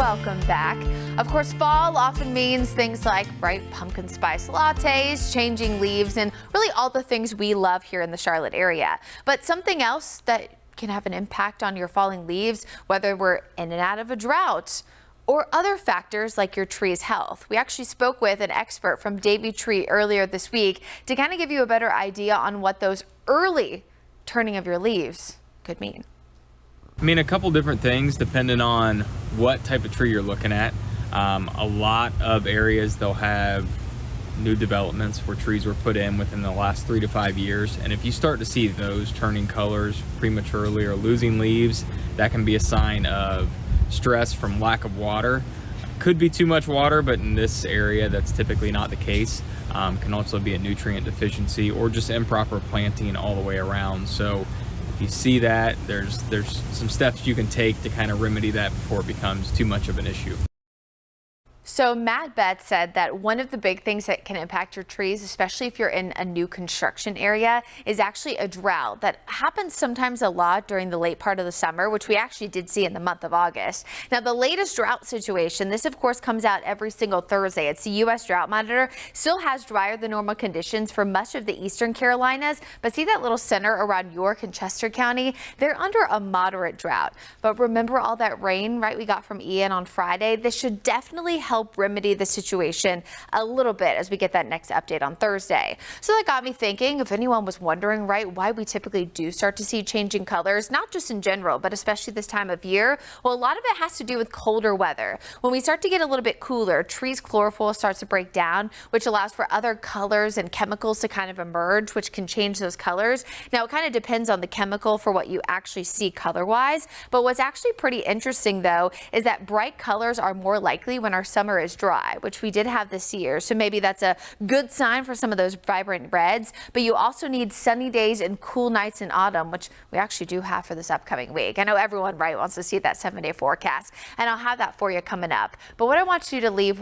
Welcome back. Of course, fall often means things like pumpkin spice lattes, changing leaves, and really all the things we love here in the Charlotte area. But something else that can have an impact on your falling leaves, whether we're in and out of a drought or other factors like your tree's health. We actually spoke with an expert from Davey Tree earlier this week to kind of give you a better idea on what those early turning of your leaves could mean. I mean, a couple different things depending on what type of tree you're looking at. A lot of areas they'll have new developments where trees were put in within the last 3 to 5 years. And if you start to see those turning colors prematurely or losing leaves, that can be a sign of stress from lack of water. Could be too much water, but in this area that's typically not the case. Can also be a nutrient deficiency or just improper planting all the way around. So if you see that, there's some steps you can take to kind of remedy that before it becomes too much of an issue. So Betz said that one of the big things that can impact your trees, especially if you're in a new construction area, is actually a drought that happens sometimes a lot during the late part of the summer, which we actually did see in the month of August. Now, the latest drought situation, this of course comes out every single Thursday. It's the U.S. Drought Monitor, still has drier than normal conditions for much of the eastern Carolinas, but see that little center around York and Chester County? They're under a moderate drought. But remember all that rain, we got from Ian on Friday? This should definitely help remedy the situation a little bit as we get that next update on Thursday. So that got me thinking, if anyone was wondering, why we typically do start to see changing colors, not just in general, but especially this time of year. Well, a lot of it has to do with colder weather. When we start to get a little bit cooler, trees' chlorophyll starts to break down, which allows for other colors and chemicals to kind of emerge, which can change those colors. Now, it kind of depends on the chemical for what you actually see color-wise. But what's actually pretty interesting, though, is that bright colors are more likely when our summer is dry, which we did have this year. So maybe that's a good sign for some of those vibrant reds. But you also need sunny days and cool nights in autumn, which we actually do have for this upcoming week. I know everyone wants to see that 7-day forecast, and I'll have that for you coming up. But what I want you to leave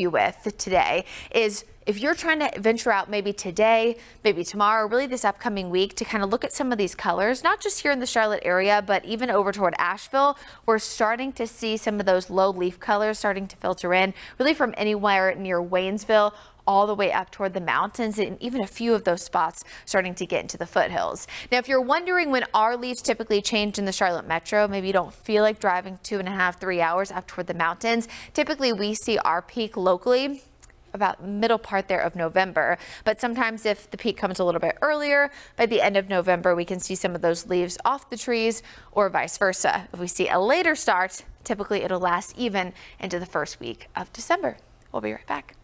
you with today is, if you're trying to venture out maybe today, maybe tomorrow, really this upcoming week, to kind of look at some of these colors, not just here in the Charlotte area, but even over toward Asheville, we're starting to see some of those low leaf colors starting to filter in, really from anywhere near Waynesville all the way up toward the mountains, and even a few of those spots starting to get into the foothills. Now, if you're wondering when our leaves typically change in the Charlotte metro, maybe you don't feel like driving 2.5 to 3 hours up toward the mountains, typically we see our peak locally about middle part there of November. But sometimes if the peak comes a little bit earlier, by the end of November, we can see some of those leaves off the trees, or vice versa. If we see a later start, typically it'll last even into the first week of December. We'll be right back.